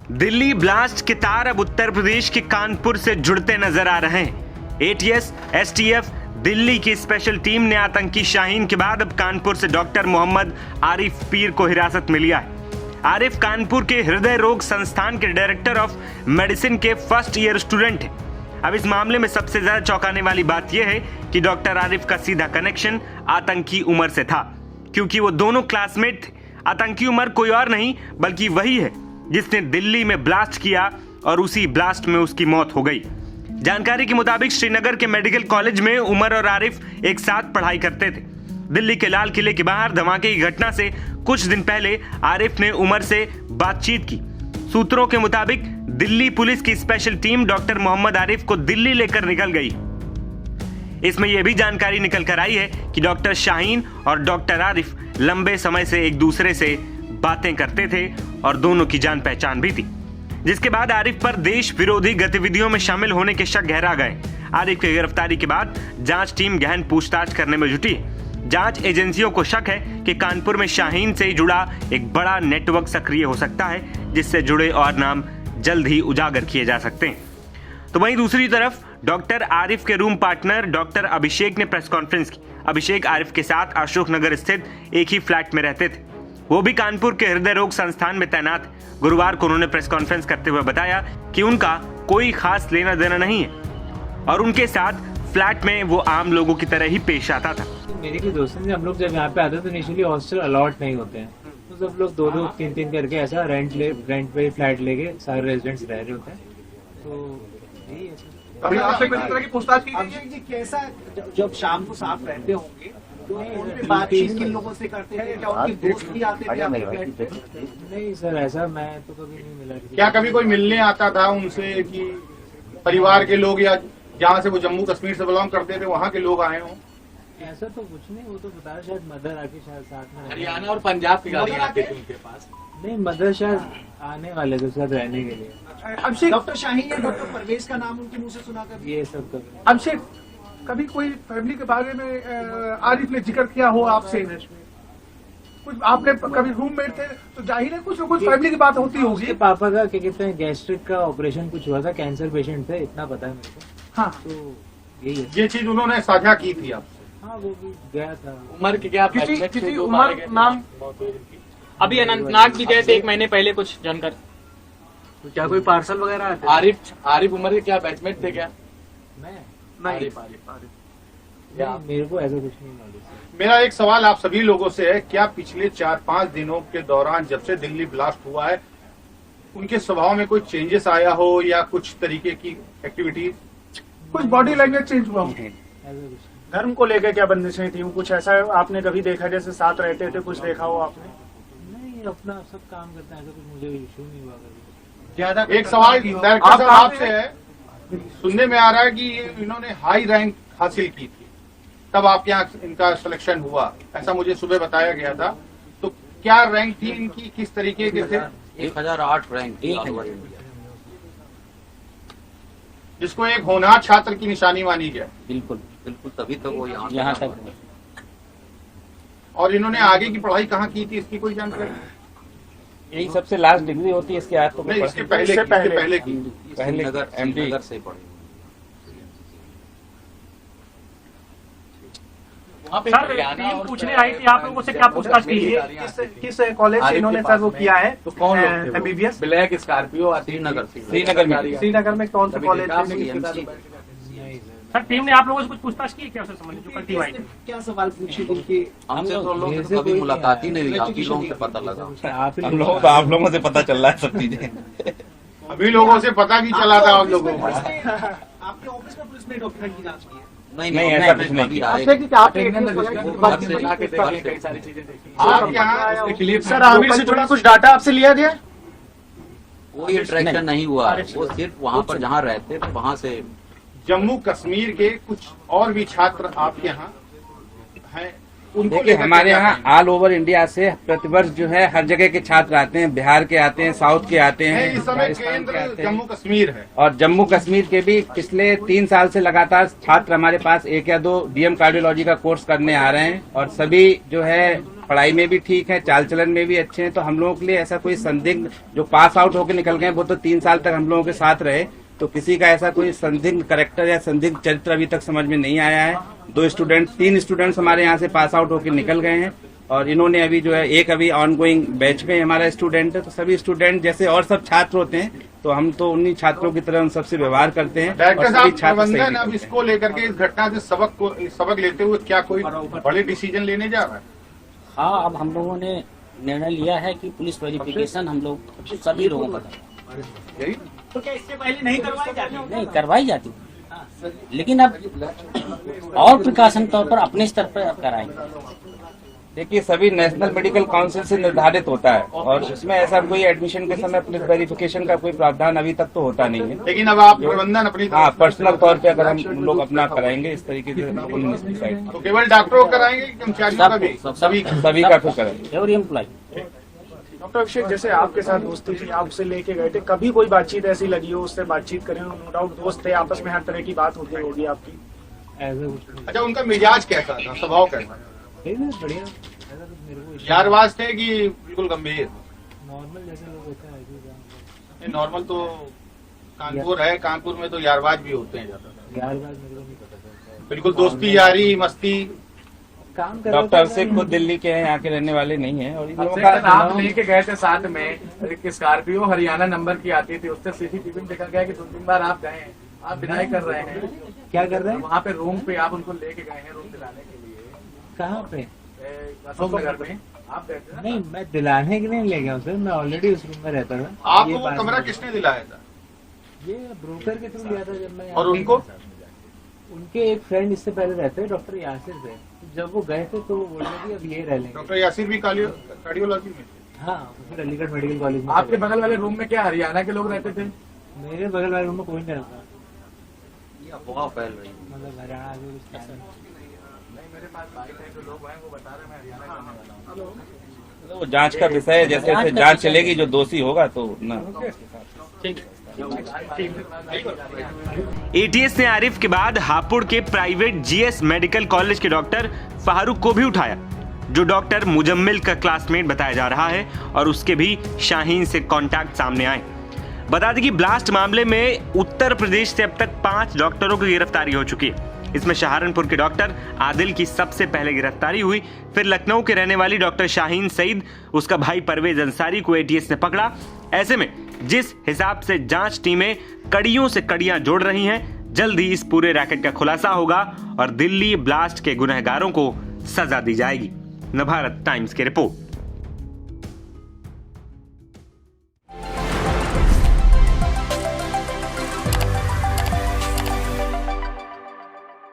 Delhi blast के तार अब उत्तर प्रदेश के कानपुर से जुड़ते नजर आ रहे हैं। एटीएस, एसटीएफ, दिल्ली की स्पेशल टीम ने आतंकी शाहीन के बाद अब कानपुर से डॉक्टर मोहम्मद आरिफ पीर को हिरासत में लिया है। आरिफ कानपुर के हृदय रोग संस्थान के डायरेक्टर ऑफ मेडिसिन के फर्स्ट ईयर स्टूडेंट हैं। अब इस मामले में सबसे ज्यादा चौंकाने वाली बात यह है कि डॉक्टर आरिफ का सीधा कनेक्शन आतंकी उमर से था, क्योंकि वो दोनों क्लासमेट थे। आतंकी उमर कोई और नहीं बल्कि वही है जिसने दिल्ली में ब्लास्ट किया और उसी ब्लास्ट में उसकी मौत हो गई। जानकारी के मुताबिक श्रीनगर के मेडिकल कॉलेज में उमर और आरिफ एक साथ पढ़ाई करते थे। दिल्ली के लाल किले के बाहर धमाके की घटना से कुछ दिन पहले आरिफ ने उमर से बातचीत की। सूत्रों के मुताबिक दिल्ली पुलिस की special team doctor Mohammad Arif को दिल्ली लेकर निकल गई। इसमें यह भी जानकारी निकल कर आई है कि डॉक्टर शाहीन और डॉक्टर आरिफ लंबे समय से एक दूसरे से बातें करते थे और दोनों की जान पहचान भी थी, जिसके बाद आरिफ पर देश विरोधी गतिविधियों में शामिल होने के शक गहरा गए। आरिफ की गिरफ्तारी के बाद जांच टीम गहन पूछताछ करने में जुटी। जांच एजेंसियों को शक है कि कानपुर में शाहीन से जुड़ा एक बड़ा नेटवर्क सक्रिय हो सकता है, जिससे जुड़े और नाम जल्द ही उजागर किए जा सकते हैं। तो वहीं दूसरी तरफ डॉक्टर आरिफ के रूम पार्टनर डॉक्टर अभिषेक ने प्रेस कॉन्फ्रेंस की। अभिषेक आरिफ के साथ अशोक नगर स्थित एक ही फ्लैट में रहते थे। वो भी कानपुर के हृदय रोग संस्थान में तैनात। गुरुवार को उन्होंने प्रेस कॉन्फ्रेंस करते हुए बताया कि उनका कोई खास लेना देना नहीं है और उनके साथ फ्लैट में वो आम लोगों की तरह ही पेश आता था। मेरे के दोस्तों ने हम लोग जब यहाँ पे आते हैं तो इनिशियली हॉस्टल अलॉट नहीं होते हैं, तो सब लोग दो तीन करके ऐसा रेंट पे फ्लैट लेके सारे रेजिडेंट्स रह रहे होते हैं। तो यही है। अभी आपसे किस तरह की पूछताछ की गई है? जी कैसा जब शाम को साफ रहते होंगे तो फोन पे बातचीत किन लोगों से करते थे? क्या उनके दोस्त भी आते थे आपके फ्लैट पे? नहीं सर, ऐसा मैं तो कभी नहीं मिला। क्या कभी कोई मिलने आता था उनसे कि परिवार के लोग या जहाँ से वो जम्मू कश्मीर से बिलोंग करते थे वहाँ के लोग आए हों? ऐसा तो कुछ नहीं, वो तो बताया शायद मदर आके शायद साथ में हरियाणा और पंजाब की गाड़ियाँ आती थी उनके पास। नहीं, मदर शायद आने वाले थे शायद रहने के लिए। अभिषेक, डॉक्टर शाहीन या डॉक्टर परवेज का नाम उनके मुंह से सुना कर ये सब तो अभिषेक, कभी कोई फैमिली के बारे में आरिफ ने जिक्र किया हो आपसे? कुछ आपने कभी रूममेट थे तो जाहिर है कुछ ना कुछ फैमिली की बात होती होगी। पापा का क्या कहते हैं गैस्ट्रिक का ऑपरेशन कुछ हुआ था, कैंसर पेशेंट थे, इतना पता है मेरे को। हाँ, तो यही है। ये चीज उन्होंने साझा की थी आपसे? हाँ, वो भी गया था। उमर के क्या किसी उमर नाम अभी अनंतनाग भी गए थे 1 महीने पहले, कुछ जानकर। क्या कोई पार्सल वगैरह आते? आरिफ उमर के क्या बैचमेट थे क्या? मैं आरिफ मेरे को ऐसा कुछ नहीं मालूम। मेरा एक सवाल आप सभी लोगों से है, क्या पिछले 4-5 दिनों के दौरान जब से दिल्ली ब्लास्ट हुआ है उनके स्वभाव में कोई चेंजेस आया हो या कुछ तरीके की एक्टिविटीज? कुछ बॉडी लैंग्वेज चेंज हुआ हो? ऐसा कुछ नहीं। धर्म को लेकर क्या बंदिशें थी? कुछ ऐसा आपने कभी देखा जैसे साथ रहते थे, कुछ देखा हो आपने? नहीं, अपना सब काम करते हैं, ऐसा कुछ मुझे इशू नहीं हुआ कभी। ज्यादा एक सवाल डायरेक्टर साहब आपसे है, सुनने में आ रहा है कि इन्होंने हाई रैंक हासिल की थी तब आपके यहाँ इनका सिलेक्शन हुआ, ऐसा मुझे सुबह बताया गया था। तो क्या रैंक थी इनकी, किस तरीके के थे? 1008 रैंक थी, जिसको एक होनहार छात्र की निशानी मानी गया। बिल्कुल बिल्कुल, तभी तो वो यहाँ तक। और इन्होंने आगे की पढ़ाई कहाँ की थी, इसकी कोई जानकारी? यही सबसे लास्ट डिग्री होती है, इसके आज तो नहीं, इसके पहले की नगर से पढ़े। सर टीम पूछने आई थी आप लोगों से, क्या पूछताछ की है? किस कॉलेज से इन्होंने सर वो किया है? तो कौन MBBS? ब्लैक स्कॉर्पियो श्रीनगर में कौन सा कॉलेज? सर टीम ने आप लोगों से कुछ पूछताछ की क्या उससे संबंधित जो टीम आई? क्या सवाल पूछे उनके? हमसे तो लोगों से कभी मुलाकात ही नहीं हुई, आप ही लोगों से पता लगा। आप लोगों से पता चल रहा है सब चीजें। अभी लोगों से पता भी चला था आप लोगों को। आपके ऑफिस में पुलिस ने डॉक्टर की जांच की है? नहीं, ऐसा कुछ नहीं। आप यहाँ सर आमिर से जुड़ा कुछ डाटा आपसे लिया गया? कोई इंटरेक्शन नहीं हुआ, वो सिर्फ वहाँ पर जहाँ रहते थे वहाँ से। जम्मू कश्मीर के कुछ और भी छात्र आपके यहाँ हैं, उनको देखिए हमारे यहाँ ऑल ओवर इंडिया से प्रतिवर्ष जो है हर जगह के छात्र आते हैं, बिहार के आते हैं, साउथ के आते हैं, इस समय राजस्थान के केंद्र आते हैं जम्मू कश्मीर है। और जम्मू कश्मीर के भी पिछले 3 साल से लगातार छात्र हमारे पास 1 या 2 DM कार्डियोलॉजी का कोर्स करने आ रहे हैं और सभी जो है पढ़ाई में भी ठीक है, चाल चलन में भी अच्छे हैं। तो हम लोगों के लिए ऐसा कोई संदिग्ध जो पास आउट होकर निकल गए वो तो 3 साल तक हम लोगों के साथ रहे, तो किसी का ऐसा कोई संदिग्ध कैरेक्टर या संदिग्ध चरित्र अभी तक समझ में नहीं आया है। 3 स्टूडेंट्स हमारे यहाँ से पास आउट होकर निकल गए हैं और इन्होंने अभी जो है एक अभी ऑनगोइंग बैच में हमारा स्टूडेंट है। तो सभी स्टूडेंट जैसे और सब छात्र होते हैं तो हम तो उन्हीं छात्रों की तरह उन सबसे व्यवहार करते हैं। डायरेक्टर और साहब, सभी छात्र सही प्रबंधन अब निकले। इसको लेकर के इस घटना से सबक लेते हुए क्या कोई बड़े डिसीजन लेने जा रहा है? हाँ, अब हम लोगों ने निर्णय लिया है कि पुलिस वेरिफिकेशन हम लोग सभी लोगों का करें। तो क्या इससे पहले नहीं करवाई जाती? नहीं करवाई जाती, लेकिन अब और प्रिकॉशन तौर पर अपने स्तर पर कराएंगे। देखिए, सभी नेशनल मेडिकल काउंसिल से निर्धारित होता है और उसमें ऐसा कोई एडमिशन के समय पुलिस वेरिफिकेशन का कोई प्रावधान अभी तक तो होता नहीं है। लेकिन अब आप प्रबंधन अपनी हाँ, पर्सनल तौर पे अगर हम लोग अपना कराएंगे इस तरीके से डिसाइड तो केवल डॉक्टरों को कराएंगे कि कर्मचारियों का भी? सभी का तो करेंगे। Every employ. डॉक्टर अभिषेक, जैसे आपके साथ दोस्ती थी, आप उसे लेके गए थे, कभी कोई बातचीत ऐसी लगी हो, उससे बातचीत करें, नो डाउट दोस्त थे, आपस में हर तरह की बात होती होगी आपकी? ऐसा कुछ नहीं। अच्छा, उनका मिजाज कैसा था, स्वभाव कैसा था? बढ़िया, ऐसा तो मेरे को यारवाज थे कि बिल्कुल गंभीर? नॉर्मल जैसे लोग होते हैं ऐसे ही नॉर्मल तो कानपुर है, कानपुर में तो यारवाज भी होते हैं ज्यादा। यार बात मेरे को नहीं पता चलता। बिल्कुल दोस्ती यारी मस्ती। काम कर डॉक्टर अभिषेक खुद दिल्ली के हैं, यहाँ के रहने वाले नहीं है। और इन लोगों अभिषेक, का आप लेके गए थे साथ में एक स्कॉर्पियो हरियाणा नंबर की आती थी, उससे सीसीटीवी में देखा गया कि 2-3 बार आप गए हैं, आप विदाई कर रहे हैं। क्या कर रहे हैं? वहाँ पे रूम पे आप उनको लेके गए हैं, रूम दिलाने के लिए। कहाँ पे? अशोकनगर में आप गए थे ना? नहीं, मैं दिलाने के लिए ले गया उसे, मैं ऑलरेडी उस रूम में रहता था। आपको ये वो बात कमरा नहीं। किसने दिलाया था? ये ब्रोकर के थ्रू लिया था जब मैं। और उनको? उनके एक फ्रेंड इससे पहले रहते, डॉक्टर यासिर थे। जब वो गए थे तो वो बोल रहे थे अब ये रह लेंगे। डॉक्टर यासिर भी कार्डियोलॉजी में थे? हाँ, फिर अलीगढ़ मेडिकल कॉलेज में। आपके बगल वाले रूम में क्या हरियाणा के लोग रहते थे? मेरे बगल वाले रूम में कोई नहीं रहता, ये अफवाह फैल रही है। मतलब हरियाणा आगे कुछ था नहीं। नहीं, मेरे पास बाइक है, जो लोग हैं वो बता रहे हैं मैं हरियाणा का रहने वाला हूँ। वो जांच का विषय है, जैसे जैसे जांच चलेगी जो दोषी होगा तो ना। एटीएस ने आरिफ के बाद हापुड़ के प्राइवेट जीएस मेडिकल कॉलेज के डॉक्टर फारूक को भी उठाया, जो डॉक्टर मुजम्मिल का क्लासमेट बताया जा रहा है, और उसके भी शाहीन से कांटेक्ट सामने आए। बता दें कि ब्लास्ट मामले में उत्तर प्रदेश से अब तक 5 डॉक्टरों की गिरफ्तारी हो चुकी है। इसमें सहारनपुर के डॉक्टर आदिल की सबसे पहले गिरफ्तारी हुई, फिर लखनऊ के रहने वाली डॉक्टर शाहीन सईद, उसका भाई परवेज अंसारी को एटीएस ने पकड़ा। ऐसे में जिस हिसाब से जांच टीमें कड़ियों से कड़ियां जोड़ रही हैं, जल्द ही इस पूरे रैकेट का खुलासा होगा और दिल्ली ब्लास्ट के गुनहगारों को सजा दी जाएगी। नवभारत टाइम्स की रिपोर्ट।